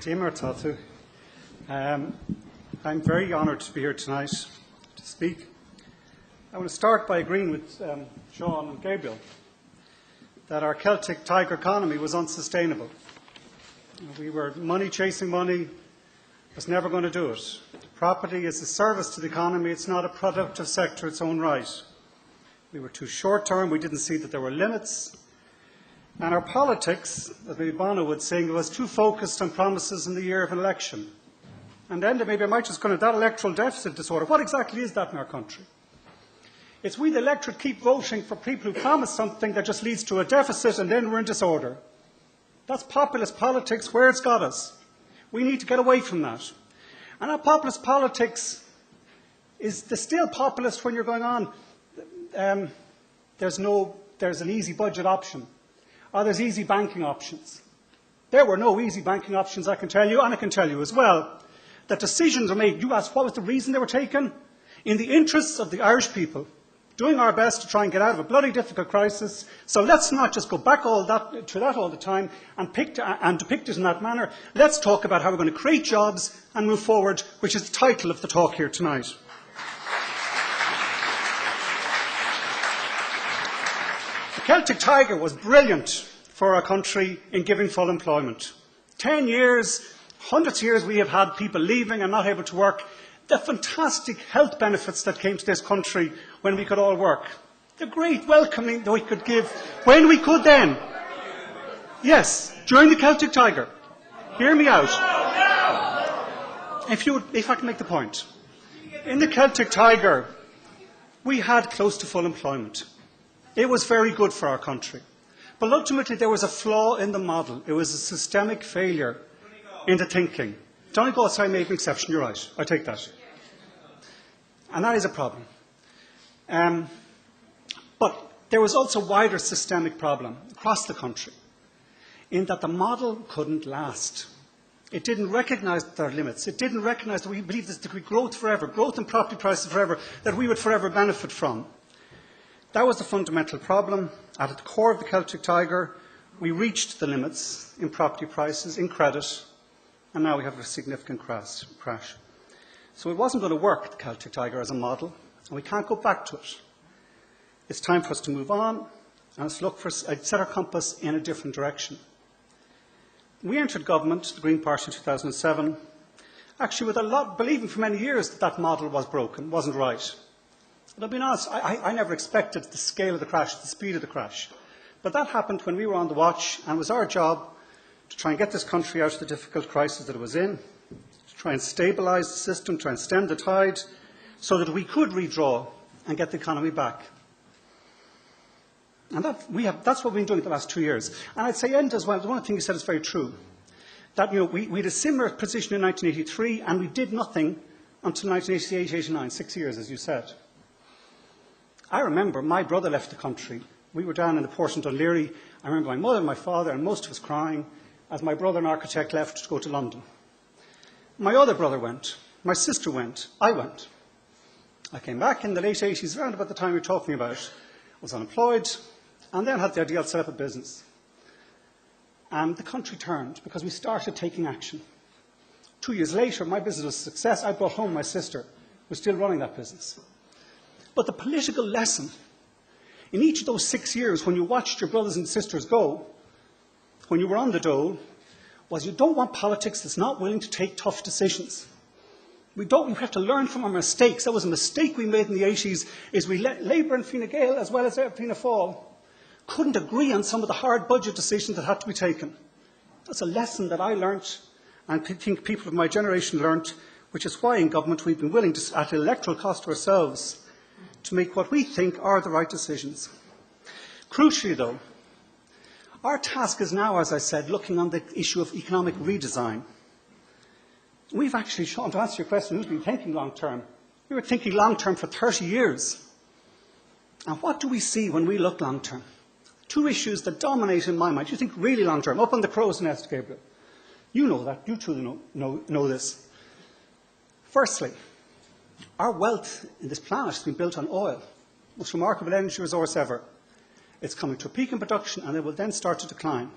Timur Tatu. I'm very honoured to be here tonight to speak. I want to start by agreeing with Sean and Gabriel that our Celtic Tiger economy was unsustainable. We were money chasing money, was never going to do it. Property is a service to the economy, it's not a productive sector its own right. We were too short term, we didn't see that there were limits. And our politics, as maybe Bono would say, was too focused on promises in the year of an election. And then maybe I might just go into that electoral deficit disorder. What exactly is that in our country? It's we, the electorate, keep voting for people who promise something that just leads to a deficit and then we're in disorder. That's populist politics, where it's got us. We need to get away from that. And our populist politics is still populist when you're going on. There's an easy budget option. Or there's easy banking options. There were no easy banking options, I can tell you, and I can tell you as well that decisions are made. You asked what was the reason they were taken? In the interests of the Irish people, doing our best to try and get out of a bloody difficult crisis. So let's not just go back to that all the time and depict it in that manner. Let's talk about how we're going to create jobs and move forward, which is the title of the talk here tonight. The Celtic Tiger was brilliant for our country in giving full employment. 10 years, hundreds of years we have had people leaving and not able to work. The fantastic health benefits that came to this country when we could all work. The great welcoming that we could give when we could then. Yes, during the Celtic Tiger. Hear me out. If I can make the point. In the Celtic Tiger, we had close to full employment. It was very good for our country. But ultimately there was a flaw in the model. It was a systemic failure in the thinking. Donegal, I made an exception, you're right. I take that. And that is a problem. But there was also a wider systemic problem across the country in that the model couldn't last. It didn't recognise their limits. It didn't recognise that we believed there could be growth forever, growth in property prices forever, that we would forever benefit from. That was the fundamental problem. At the core of the Celtic Tiger, we reached the limits in property prices, in credit, and now we have a significant crash. So it wasn't going to work, the Celtic Tiger, as a model, and we can't go back to it. It's time for us to move on, and let's look for set our compass in a different direction. We entered government, the Green Party, in 2007, actually with a lot, believing for many years that that model was broken, wasn't right. But I'll be honest, I never expected the scale of the crash, the speed of the crash. But that happened when we were on the watch, and it was our job to try and get this country out of the difficult crisis that it was in, to try and stabilise the system, try and stem the tide, so that we could redraw and get the economy back. And that's what we've been doing the last 2 years. And I'd say, as well, the one thing you said is very true, that we had a similar position in 1983, and we did nothing until 1988-89, 6 years, as you said. I remember my brother left the country. We were down in the port in Dunleary. I remember my mother and my father and most of us crying as my brother, an architect, left to go to London. My other brother went. My sister went. I went. I came back in the late 80s, around about the time you're talking about. Was unemployed and then had the idea of set up a business. And the country turned because we started taking action. 2 years later, my business was a success. I brought home my sister, who was still running that business. But the political lesson, in each of those 6 years, when you watched your brothers and sisters go, when you were on the dole, was you don't want politics that's not willing to take tough decisions. We have to learn from our mistakes. That was a mistake we made in the 80s, is we let Labour and Fianna Gael, as well as Fianna Fáil, couldn't agree on some of the hard budget decisions that had to be taken. That's a lesson that I learnt, and I think people of my generation learnt, which is why in government we've been willing to, at electoral cost to ourselves, to make what we think are the right decisions. Crucially, though, our task is now, as I said, looking on the issue of economic redesign. We've actually shown, to answer your question, who's been thinking long term? We were thinking long term for 30 years. And what do we see when we look long term? Two issues that dominate in my mind. You think really long term, up on the crow's nest, Gabriel. You know that, you truly know this. Firstly, our wealth in this planet has been built on oil, most remarkable energy resource ever. It's coming to a peak in production and it will then start to decline.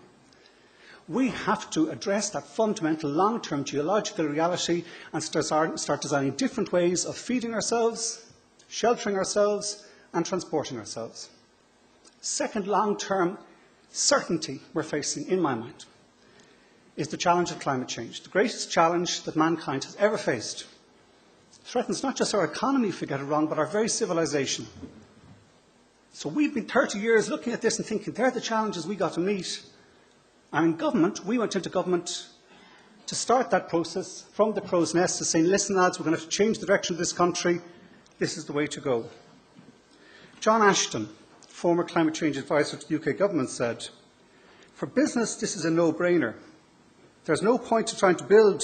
We have to address that fundamental long-term geological reality and start designing different ways of feeding ourselves, sheltering ourselves, and transporting ourselves. Second long-term certainty we're facing, in my mind, is the challenge of climate change, the greatest challenge that mankind has ever faced. It threatens not just our economy, if we get it wrong, but our very civilization. So we've been 30 years looking at this and thinking, they're the challenges we got to meet. And in government, we went into government to start that process from the crow's nest to saying, listen lads, we're going to have to change the direction of this country. This is the way to go. John Ashton, former climate change advisor to the UK government, said, for business, this is a no-brainer. There's no point to trying to build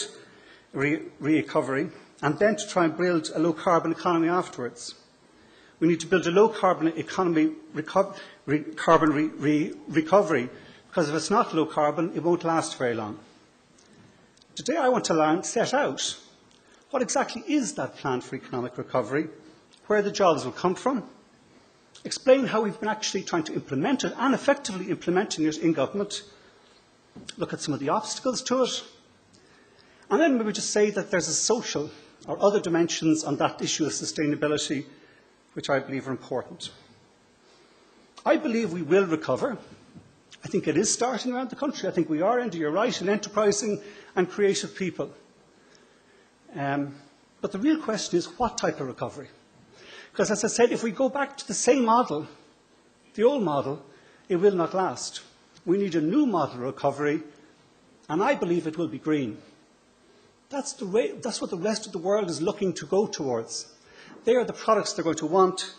recovery and then to try and build a low-carbon economy afterwards. We need to build a low-carbon economy recovery, because if it's not low-carbon, it won't last very long. Today I want to set out what exactly is that plan for economic recovery, where the jobs will come from, explain how we've been actually trying to implement it and effectively implementing it in government, look at some of the obstacles to it, and then maybe just say that there's a social or other dimensions on that issue of sustainability which I believe are important. I believe we will recover. I think it is starting around the country. I think we are, Enda, you're right, an enterprising and creative people. But the real question is what type of recovery? Because as I said, if we go back to the same model, the old model, it will not last. We need a new model of recovery, and I believe it will be green. That's what the rest of the world is looking to go towards. They are the products they're going to want,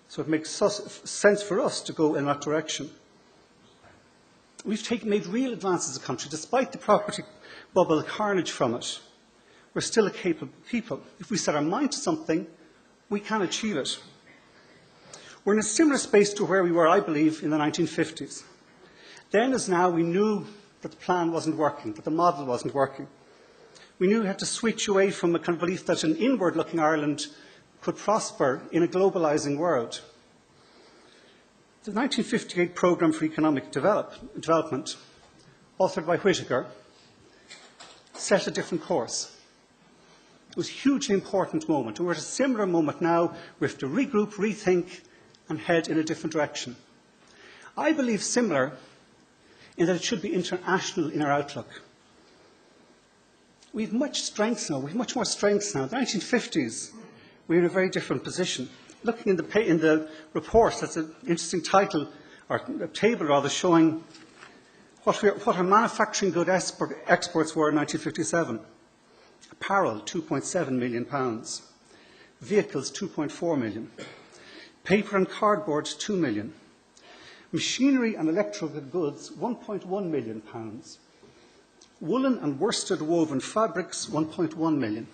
so it makes sense for us to go in that direction. We've made real advances as a country, despite the property bubble carnage from it. We're still a capable people. If we set our mind to something, we can achieve it. We're in a similar space to where we were, I believe, in the 1950s. Then as now, we knew that the plan wasn't working, that the model wasn't working. We knew we had to switch away from a kind of belief that an inward-looking Ireland could prosper in a globalising world. The 1958 Programme for Economic Development, authored by Whittaker, set a different course. It was a hugely important moment, and we're at a similar moment now. We have to regroup, rethink, and head in a different direction. I believe similar in that it should be international in our outlook. We have much strength now. We have much more strengths now. In the 1950s, we were in a very different position. Looking in the report, that's an interesting title, or a table rather, showing what our manufacturing good exports were in 1957. Apparel, £2.7 million. Vehicles, £2.4 million. Paper and cardboard, £2 million. Machinery and electrical goods, £1.1 million. Woolen and worsted woven fabrics, £1.1 million.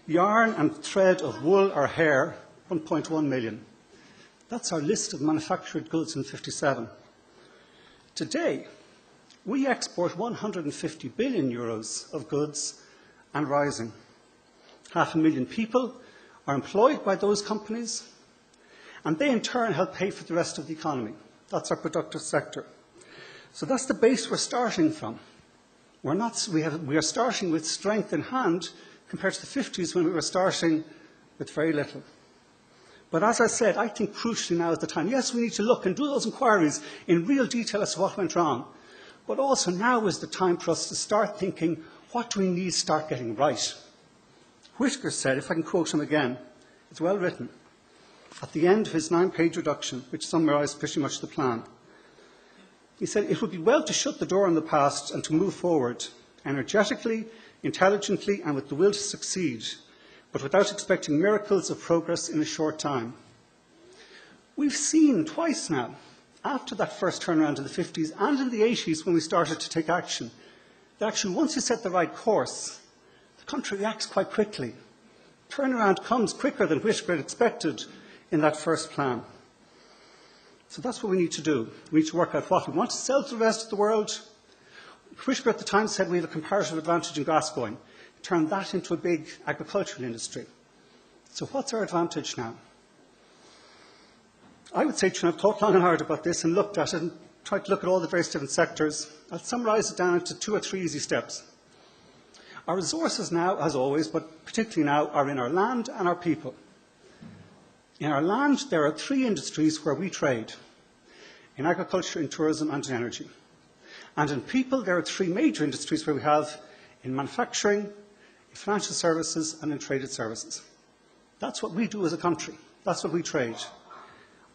Yarn and thread of wool or hair, £1.1 million. That's our list of manufactured goods in 1957. Today, we export 150 billion euros of goods and rising. 500,000 people are employed by those companies, and they in turn help pay for the rest of the economy. That's our productive sector. So that's the base we're starting from. We are starting with strength in hand compared to the 50s when we were starting with very little. But as I said, I think crucially now is the time. Yes, we need to look and do those inquiries in real detail as to what went wrong. But also now is the time for us to start thinking, what do we need to start getting right? Whittaker said, if I can quote him again, it's well written, at the end of his 9-page reduction, which summarised pretty much the plan. He said, it would be well to shut the door on the past and to move forward, energetically, intelligently, and with the will to succeed, but without expecting miracles of progress in a short time. We've seen twice now, after that first turnaround in the 50s and in the 80s when we started to take action, that actually once you set the right course, the country reacts quite quickly. Turnaround comes quicker than Whittaker had expected in that first plan. So that's what we need to do. We need to work out what we want to sell to the rest of the world. Whittaker at the time said we have a comparative advantage in glassblowing. Turn that into a big agricultural industry. So what's our advantage now? I would say, I've thought long and hard about this and looked at it, and tried to look at all the various different sectors. I'll summarise it down into 2 or 3 easy steps. Our resources now, as always, but particularly now, are in our land and our people. In our land, there are 3 industries where we trade: in agriculture, in tourism and in energy. And in people, there are 3 major industries where we have in manufacturing, in financial services and in traded services. That's what we do as a country. That's what we trade.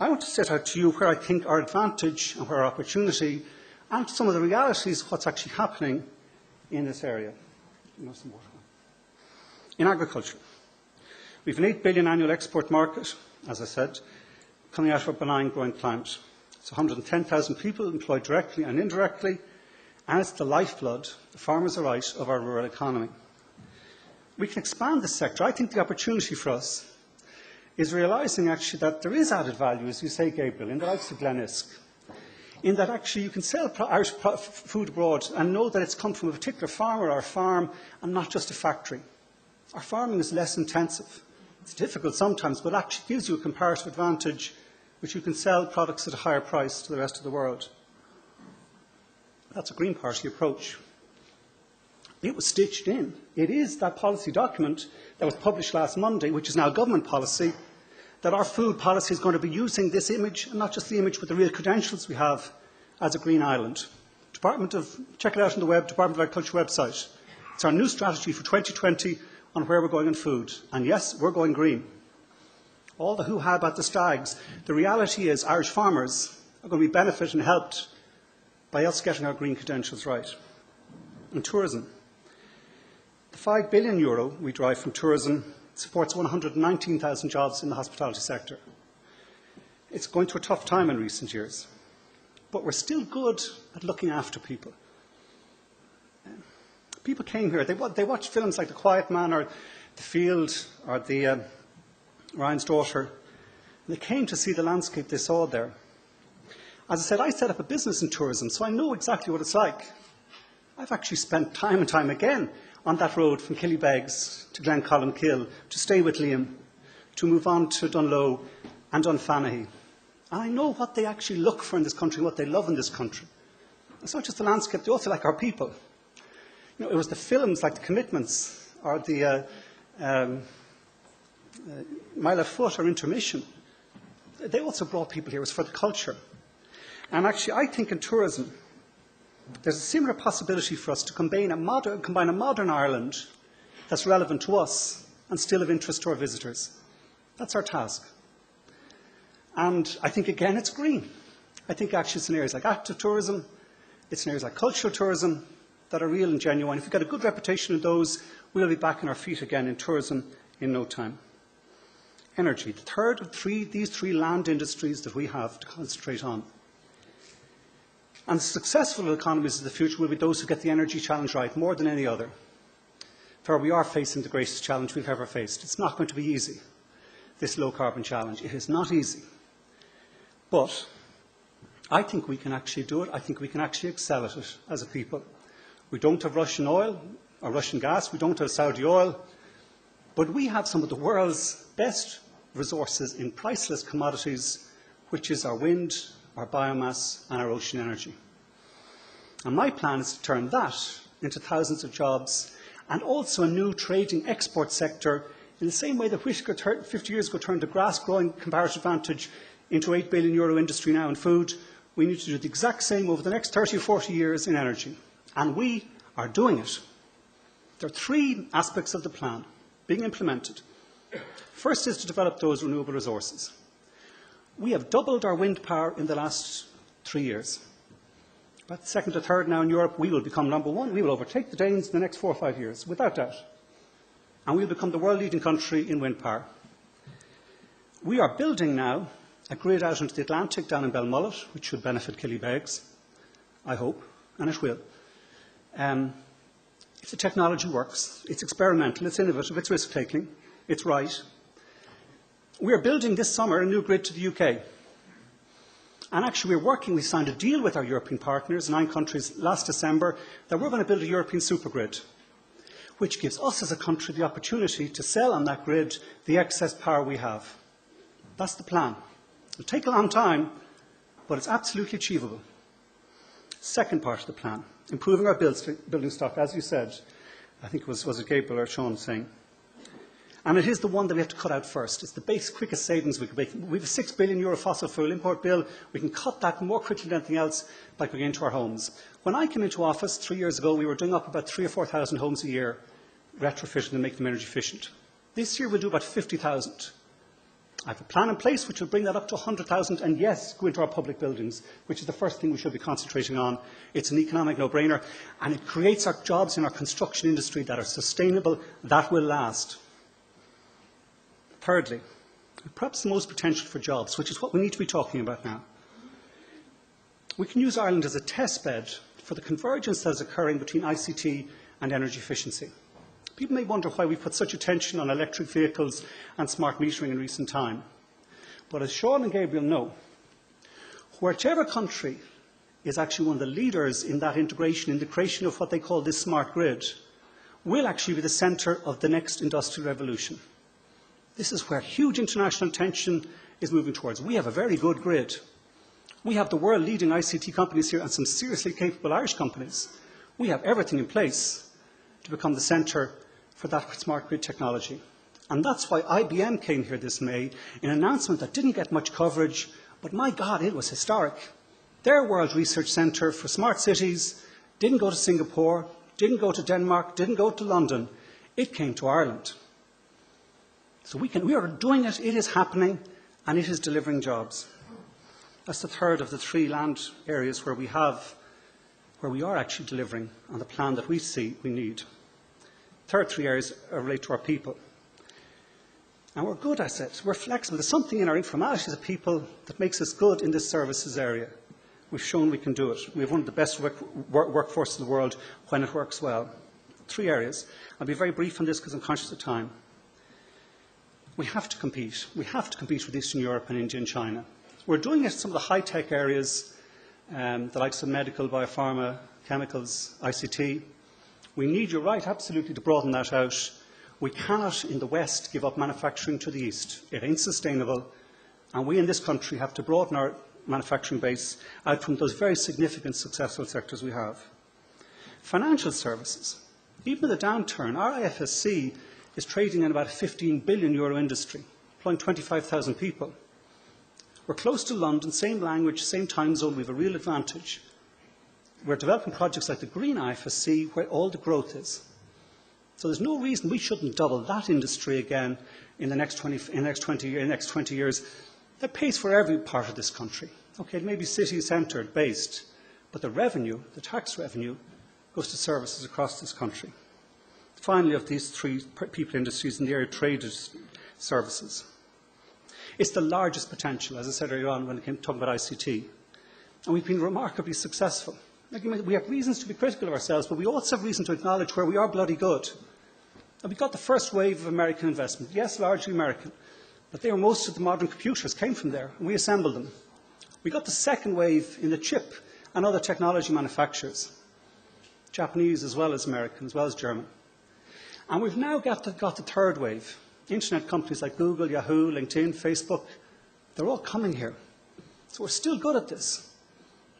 I want to set out to you where I think our advantage and where our opportunity and some of the realities of what's actually happening in this area. In agriculture, we have an 8 billion annual export market, as I said, coming out of a benign growing climate. It's 110,000 people employed directly and indirectly, and it's the lifeblood, the farmers are right, of our rural economy. We can expand this sector. I think the opportunity for us is realising actually that there is added value, as you say, Gabriel, in the likes of Glen Uisc, in that actually you can sell Irish food abroad and know that it's come from a particular farmer or farm and not just a factory. Our farming is less intensive. It's difficult sometimes, but actually gives you a comparative advantage which you can sell products at a higher price to the rest of the world. That's a Green Party approach. It was stitched in. It is that policy document that was published last Monday, which is now government policy, that our food policy is going to be using this image, and not just the image, but the real credentials we have as a green island. Check it out on the Department of Agriculture website. It's our new strategy for 2020 on where we're going in food. And yes, we're going green. All the hoo-ha about the stags, the reality is Irish farmers are going to be benefited and helped by us getting our green credentials right. In tourism, the €5 billion we derive from tourism supports 119,000 jobs in the hospitality sector. It's going through a tough time in recent years, but we're still good at looking after people. People came here, they watched films like The Quiet Man or The Field or Ryan's Daughter, and they came to see the landscape they saw there. As I said, I set up a business in tourism, so I know exactly what it's like. I've actually spent time and time again on that road from Killybegs to Glencollinkill, to stay with Liam, to move on to Dunloe and Dunfanaghy. And I know what they actually look for in this country, what they love in this country. It's not just the landscape, they also like our people. You know, it was the films like The Commitments or the Mile of Foot or Intermission. They also brought people here. It was for the culture. And actually, I think in tourism, there's a similar possibility for us to combine a modern Ireland that's relevant to us and still of interest to our visitors. That's our task. And I think, again, it's green. I think actually it's in areas like active tourism, it's in areas like cultural tourism that are real and genuine. If we've got a good reputation in those, we'll be back on our feet again in tourism in no time. Energy, the third of these three land industries that we have to concentrate on. And the successful economies of the future will be those who get the energy challenge right more than any other. For we are facing the greatest challenge we've ever faced. It's not going to be easy, this low-carbon challenge. It is not easy. But I think we can actually do it. I think we can actually excel at it as a people. We don't have Russian oil or Russian gas. We don't have Saudi oil. But we have some of the world's best resources in priceless commodities, which is our wind, our biomass and our ocean energy. And my plan is to turn that into thousands of jobs and also a new trading export sector in the same way that Whitaker 50 years ago turned a grass-growing comparative advantage into €8 billion industry now in food. We need to do the exact same over the next 30 or 40 years in energy. And we are doing it. There are three aspects of the plan being implemented. First is to develop those renewable resources. We have doubled our wind power in the last 3 years. About second or third now in Europe, we will become number one. We will overtake the Danes in the next 4 or 5 years, without doubt. And we will become the world-leading country in wind power. We are building now a grid out into the Atlantic down in Belmullet, which should benefit Killybegs, I hope, and it will. If the technology works, it's experimental, it's innovative, it's risk-taking, it's right. We are building this summer a new grid to the UK. And actually we signed a deal with our European partners, 9 countries, last December, that we're going to build a European supergrid, which gives us as a country the opportunity to sell on that grid the excess power we have. That's the plan. It'll take a long time, but it's absolutely achievable. Second part of the plan, improving our building stock, as you said. I think it was it Gabriel or Sean saying. And it is the one that we have to cut out first. It's the base, quickest savings we can make. We have a €6 billion fossil fuel import bill. We can cut that more quickly than anything else by going into our homes. When I came into office 3 years ago, we were doing up about 3,000 or 4,000 homes a year, retrofitting and making them energy efficient. This year we'll do about 50,000. I have a plan in place which will bring that up to 100,000 and, yes, go into our public buildings, which is the first thing we should be concentrating on. It's an economic no-brainer, and it creates our jobs in our construction industry that are sustainable, that will last. Thirdly, perhaps the most potential for jobs, which is what we need to be talking about now. We can use Ireland as a test bed for the convergence that is occurring between ICT and energy efficiency. People may wonder why we put such attention on electric vehicles and smart metering in recent time. But as Sean and Gabriel know, whichever country is actually one of the leaders in that integration, in the creation of what they call this smart grid, will actually be the centre of the next industrial revolution. This is where huge international attention is moving towards. We have a very good grid. We have the world-leading ICT companies here and some seriously capable Irish companies. We have everything in place to become the centre for that smart grid technology. And that's why IBM came here this May in an announcement that didn't get much coverage, but my God, it was historic. Their World Research Centre for Smart Cities didn't go to Singapore, didn't go to Denmark, didn't go to London. It came to Ireland. So we are doing it, it is happening, and it is delivering jobs. That's the third of the three land areas where we are actually delivering on the plan that we see we need. Third three areas relate to our people. And we're good at it, we're flexible. There's something in our information as a people that makes us good in this services area. We've shown we can do it. We have one of the best workforces in the world when it works well. Three areas. I'll be very brief on this because I'm conscious of time. We have to compete. We have to compete with Eastern Europe and India and China. We're doing it in some of the high-tech areas, the likes of medical, biopharma, chemicals, ICT. We need, you're right, absolutely, to broaden that out. We cannot, in the West, give up manufacturing to the East. It ain't sustainable. And we in this country have to broaden our manufacturing base out from those very significant successful sectors we have. Financial services. Even with the downturn, our IFSC is trading in about a €15 billion industry, employing 25,000 people. We're close to London, same language, same time zone, we have a real advantage. We're developing projects like the Green IFSC, where all the growth is. So there's no reason we shouldn't double that industry again in the next 20 years. That pays for every part of this country. Okay, it may be city-centred, based, but the revenue, the tax revenue, goes to services across this country. Finally, of these three people industries in the area of trade services. It's the largest potential, as I said earlier on when it came to talking about ICT. And we've been remarkably successful. We have reasons to be critical of ourselves, but we also have reason to acknowledge where we are bloody good. And we got the first wave of American investment. Yes, largely American. But most of the modern computers came from there, and we assembled them. We got the second wave in the chip and other technology manufacturers. Japanese as well as American, as well as German. And we've now got the third wave. Internet companies like Google, Yahoo, LinkedIn, Facebook, they're all coming here. So we're still good at this.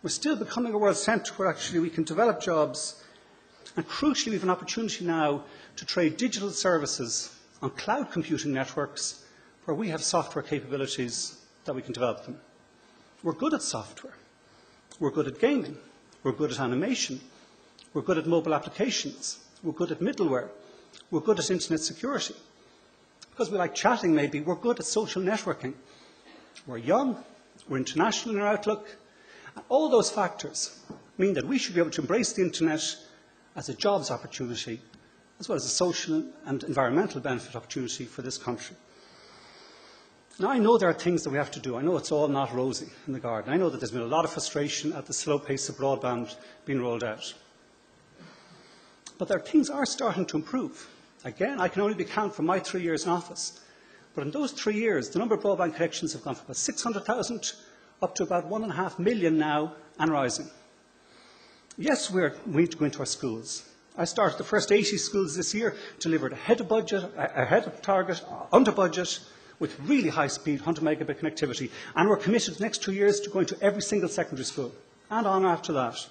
We're still becoming a world centre where actually we can develop jobs. And crucially, we have an opportunity now to trade digital services on cloud computing networks where we have software capabilities that we can develop them. We're good at software. We're good at gaming. We're good at animation. We're good at mobile applications. We're good at middleware. We're good at internet security. Because we like chatting, maybe, we're good at social networking. We're young, we're international in our outlook, and all those factors mean that we should be able to embrace the internet as a jobs opportunity, as well as a social and environmental benefit opportunity for this country. Now, I know there are things that we have to do. I know it's all not rosy in the garden. I know that there's been a lot of frustration at the slow pace of broadband being rolled out. But things are starting to improve. Again, I can only count from my 3 years in office. But in those 3 years, the number of broadband connections have gone from about 600,000 up to about 1.5 million now and rising. Yes, we need to go into our schools. I started the first 80 schools this year, delivered ahead of budget, ahead of target, under budget, with really high speed, 100 megabit connectivity. And we're committed the next 2 years to going to every single secondary school and on after that.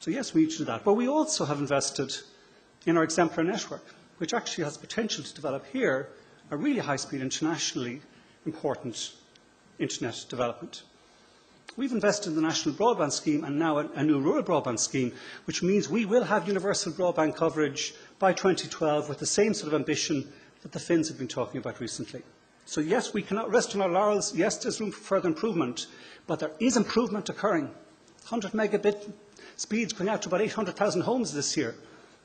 So yes, we need to do that. But we also have invested in our exemplar network, which actually has potential to develop here a really high-speed, internationally important internet development. We've invested in the National Broadband Scheme and now a new Rural Broadband Scheme, which means we will have universal broadband coverage by 2012 with the same sort of ambition that the Finns have been talking about recently. So yes, we cannot rest on our laurels. Yes, there's room for further improvement, but there is improvement occurring. 100 megabit speeds going out to about 800,000 homes this year.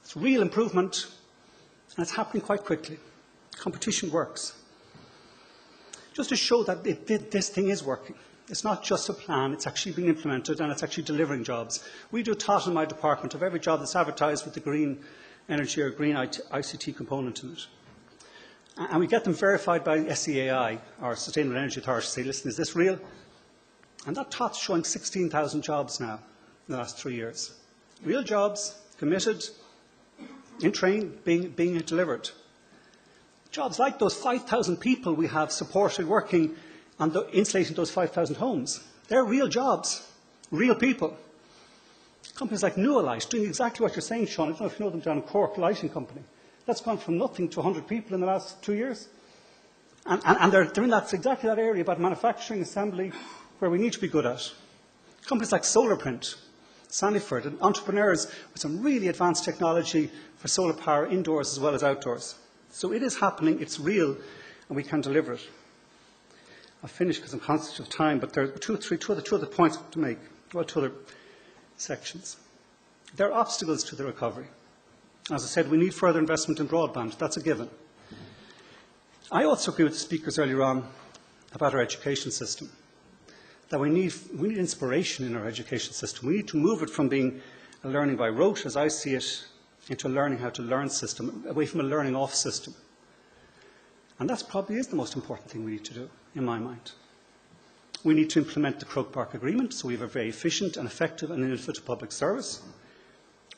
It's real improvement, and it's happening quite quickly. Competition works. Just to show that this thing is working. It's not just a plan, it's actually being implemented and it's actually delivering jobs. We do a tot in my department of every job that's advertised with the green energy or green ICT component in it. And we get them verified by SEAI, our Sustainable Energy Authority, to say, listen, is this real? And that tot's showing 16,000 jobs now in the last 3 years. Real jobs, committed, in train, being delivered. Jobs like those 5,000 people we have supported working on insulating those 5,000 homes. They're real jobs, real people. Companies like Nualight doing exactly what you're saying, Sean. I don't know if you know them down in Cork, lighting company. That's gone from nothing to 100 people in the last 2 years. And they're doing exactly that area about manufacturing, assembly, where we need to be good at. Companies like Solarprint, Sandyford, and entrepreneurs with some really advanced technology for solar power indoors as well as outdoors. So it is happening, it's real, and we can deliver it. I'll finish because I'm conscious of time, but there are two other points to make, well, two other sections. There are obstacles to the recovery. As I said, we need further investment in broadband. That's a given. I also agree with the speakers earlier on about our education system, that we need inspiration in our education system. We need to move it from being a learning by rote, as I see it, into a learning how to learn system, away from a learning off system. And that probably is the most important thing we need to do, in my mind. We need to implement the Croke Park Agreement, so we have a very efficient and effective and innovative public service.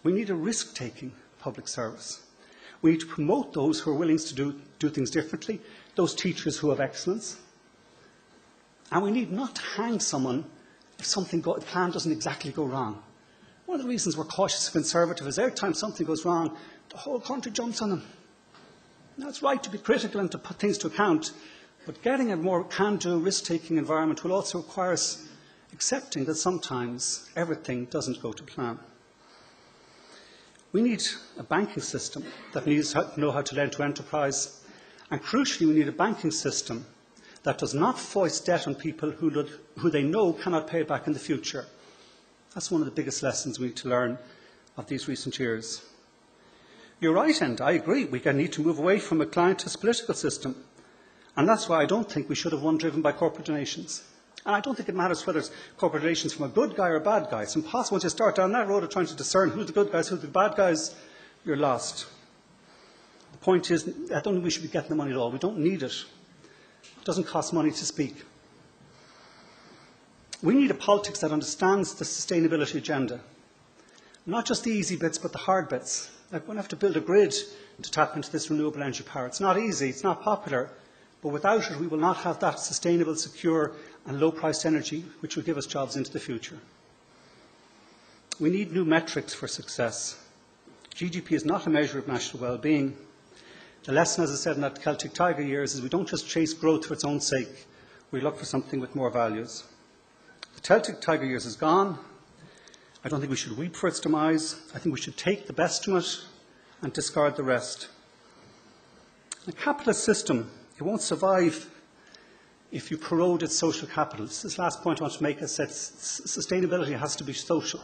We need a risk-taking public service. We need to promote those who are willing to do things differently, those teachers who have excellence. And we need not to hang someone if the plan doesn't exactly go wrong. One of the reasons we're cautiously conservative is every time something goes wrong, the whole country jumps on them. Now, it's right to be critical and to put things to account, but getting a more can-do, risk-taking environment will also require us accepting that sometimes everything doesn't go to plan. We need a banking system that needs to know how to lend to enterprise, and crucially, we need a banking system that does not foist debt on people who they know cannot pay it back in the future. That's one of the biggest lessons we need to learn of these recent years. You're right, and I agree. We need to move away from a clientist political system. And that's why I don't think we should have one driven by corporate donations. And I don't think it matters whether it's corporate donations from a good guy or a bad guy. It's impossible to start down that road of trying to discern who's the good guys, who's the bad guys. You're lost. The point is, I don't think we should be getting the money at all. We don't need it. It doesn't cost money to speak. We need a politics that understands the sustainability agenda. Not just the easy bits, but the hard bits. Like we'll have to build a grid to tap into this renewable energy power. It's not easy, it's not popular, but without it we will not have that sustainable, secure and low-priced energy which will give us jobs into the future. We need new metrics for success. GDP is not a measure of national well-being. The lesson, as I said in that Celtic Tiger years, is we don't just chase growth for its own sake. We look for something with more values. The Celtic Tiger years is gone. I don't think we should weep for its demise. I think we should take the best from it and discard the rest. A capitalist system, it won't survive if you corrode its social capital. This is the last point I want to make. I said sustainability has to be social.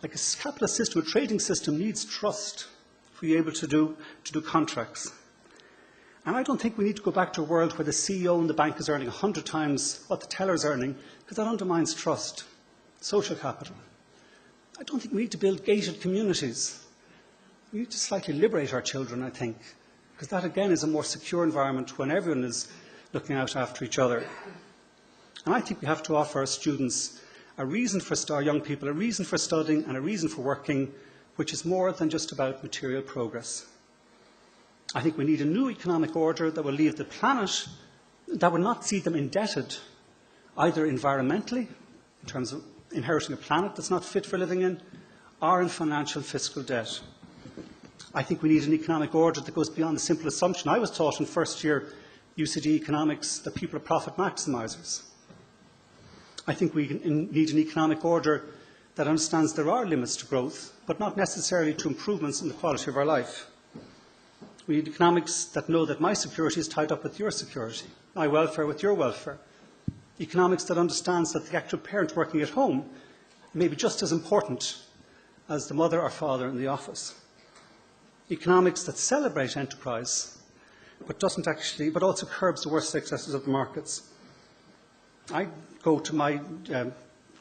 Like a capitalist system, a trading system needs trust for you able to do contracts. And I don't think we need to go back to a world where the CEO in the bank is earning 100 times what the teller is earning, because that undermines trust, social capital. I don't think we need to build gated communities. We need to slightly liberate our children, I think, because that again is a more secure environment when everyone is looking out after each other. And I think we have to offer our students a reason for our young people, a reason for studying and a reason for working, which is more than just about material progress. I think we need a new economic order that will leave the planet, that will not see them indebted, either environmentally, in terms of inheriting a planet that's not fit for living in, are in financial fiscal debt. I think we need an economic order that goes beyond the simple assumption. I was taught in first year UCD economics that people are profit maximisers. I think we need an economic order that understands there are limits to growth, but not necessarily to improvements in the quality of our life. We need economics that know that my security is tied up with your security, my welfare with your welfare. Economics that understands that the actual parent working at home may be just as important as the mother or father in the office. Economics that celebrate enterprise, but also curbs the worst excesses of the markets. I go to my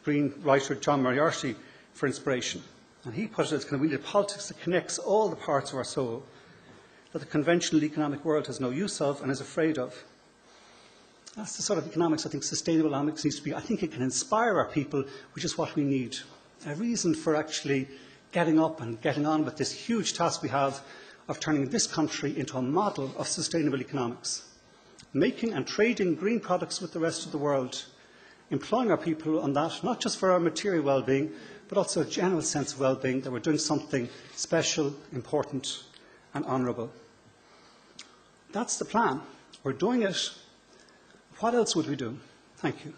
Green writer John Moriarty for inspiration, and he put it as we need a politics that connects all the parts of our soul that the conventional economic world has no use of and is afraid of. That's the sort of economics I think sustainable economics needs to be. I think it can inspire our people, which is what we need. A reason for actually getting up and getting on with this huge task we have of turning this country into a model of sustainable economics. Making and trading green products with the rest of the world. Employing our people on that, not just for our material well-being, but also a general sense of well-being that we're doing something special, important and honourable. That's the plan. We're doing it. What else would we do? Thank you.